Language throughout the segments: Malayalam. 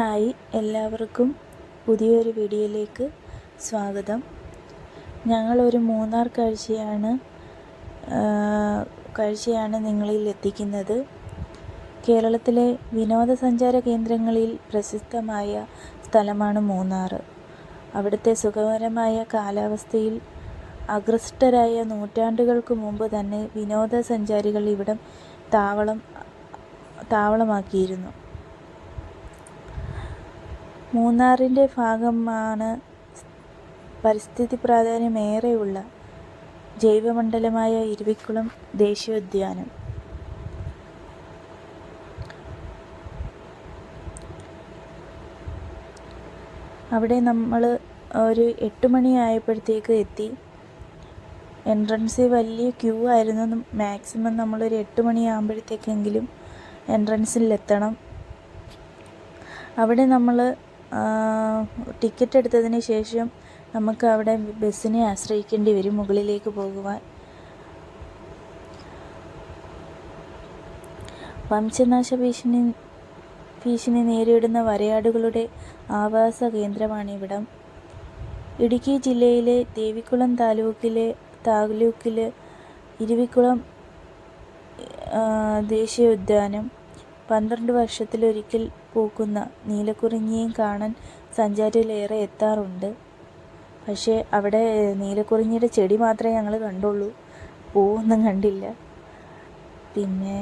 ഹായ്, എല്ലാവർക്കും പുതിയൊരു വീഡിയോയിലേക്ക് സ്വാഗതം. ഞങ്ങളൊരു മൂന്നാർ കാഴ്ചയാണ് നിങ്ങളിൽ എത്തിക്കുന്നത്. കേരളത്തിലെ വിനോദസഞ്ചാര കേന്ദ്രങ്ങളിൽ പ്രസിദ്ധമായ സ്ഥലമാണ് മൂന്നാർ. അവിടുത്തെ സുഖകരമായ കാലാവസ്ഥയിൽ ആകൃഷ്ടരായ നൂറ്റാണ്ടുകൾക്ക് മുമ്പ് തന്നെ വിനോദസഞ്ചാരികൾ ഇവിടം താവളമാക്കിയിരുന്നു. മൂന്നാറിൻ്റെ ഭാഗമാണ് പരിസ്ഥിതി പ്രാധാന്യമേറെയുള്ള ജൈവമണ്ഡലമായ ഇരവിക്കുളം ദേശീയോദ്യാനം. അവിടെ നമ്മൾ ഒരു 8 മണി ആയപ്പോഴത്തേക്ക് എത്തി. എൻട്രൻസിൽ വലിയ ക്യൂ ആയിരുന്നു. മാക്സിമം നമ്മളൊരു 8 മണിയാകുമ്പോഴത്തേക്കെങ്കിലും എൻട്രൻസിലെത്തണം. അവിടെ നമ്മൾ ടിക്കറ്റ് എടുത്തതിന് ശേഷം നമുക്ക് അവിടെ ബസ്സിനെ ആശ്രയിക്കേണ്ടി വരും മുകളിലേക്ക് പോകുവാൻ. വംശനാശ ഭീഷണി നേരിടുന്ന വരയാടുകളുടെ ആവാസ കേന്ദ്രമാണിവിടം. ഇടുക്കി ജില്ലയിലെ ദേവികുളം താലൂക്കിലെ ഇരവിക്കുളം ദേശീയോദ്യാനം 12 വർഷത്തിലൊരിക്കൽ പൂക്കുന്ന നീലക്കുറിഞ്ഞിയും കാണാൻ സഞ്ചാരികളേറെ എത്താറുണ്ട്. പക്ഷേ അവിടെ നീലക്കുറിഞ്ഞിയുടെ ചെടി മാത്രമേ ഞങ്ങൾ കണ്ടുള്ളൂ, പൂവൊന്നും കണ്ടില്ല. പിന്നെ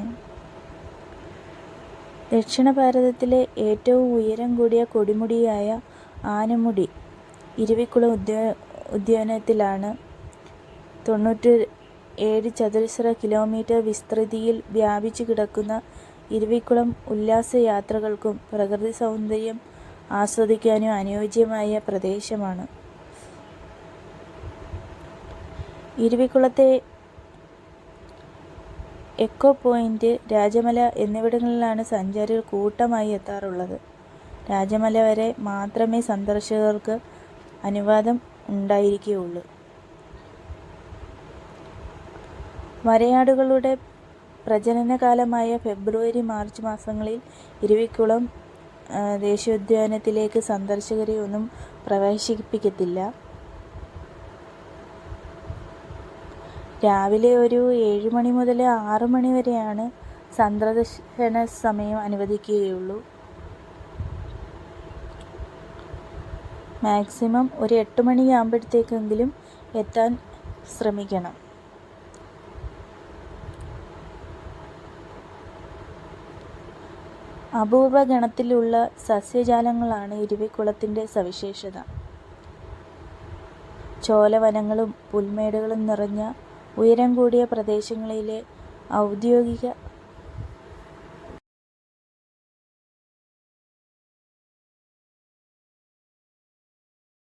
ദക്ഷിണ ഭാരതത്തിലെ ഏറ്റവും ഉയരം കൂടിയ കൊടുമുടിയായ ആനമുടി ഇരവിക്കുളം ഉദ്യാനത്തിലാണ്. 97 ചതുരശ്ര കിലോമീറ്റർ വിസ്തൃതിയിൽ വ്യാപിച്ചു കിടക്കുന്ന ഇരവിക്കുളം ഉല്ലാസയാത്രകൾക്കും പ്രകൃതി സൗന്ദര്യം ആസ്വദിക്കാനും അനുയോജ്യമായ പ്രദേശമാണ്. ഇരവിക്കുളത്തെ എക്കോ പോയിന്റ്, രാജമല എന്നിവിടങ്ങളിലാണ് സഞ്ചാരികൾ കൂട്ടമായി എത്താറുള്ളത്. രാജമല വരെ മാത്രമേ സന്ദർശകർക്ക് അനുവാദം ഉണ്ടായിരിക്കുകയുള്ളൂ. വരയാടുകളുടെ പ്രജനനകാലമായ ഫെബ്രുവരി-മാർച്ച് മാസങ്ങളിൽ ഇരവിക്കുളം ദേശീയോദ്യാനത്തിലേക്ക് സന്ദർശകരെ ഒന്നും പ്രവേശിപ്പിക്കത്തില്ല. രാവിലെ ഒരു 7 മണി മുതൽ 6 മണി വരെയാണ് സന്ദർശന സമയം അനുവദിക്കുകയുള്ളൂ. മാക്സിമം ഒരു 8 മണിയാകുമ്പോഴത്തേക്കെങ്കിലും എത്താൻ ശ്രമിക്കണം. അപൂർവ ഗണത്തിലുള്ള സസ്യജാലങ്ങളാണ് ഇരവിക്കുളത്തിൻ്റെ സവിശേഷത. ചോലവനങ്ങളും പുൽമേടുകളും നിറഞ്ഞ ഉയരം കൂടിയ പ്രദേശങ്ങളിലെ ഔദ്യോഗിക